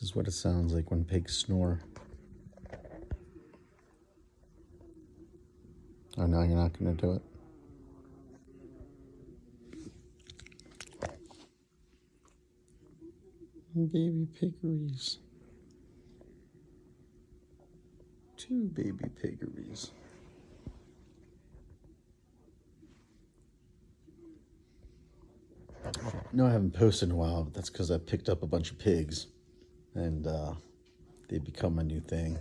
This is what it sounds like when pigs snore. Oh no, you're not going to do it. Baby piggeries. 2 baby piggeries. No, I haven't posted in a while, but that's because I picked up a bunch of pigs and they become a new thing.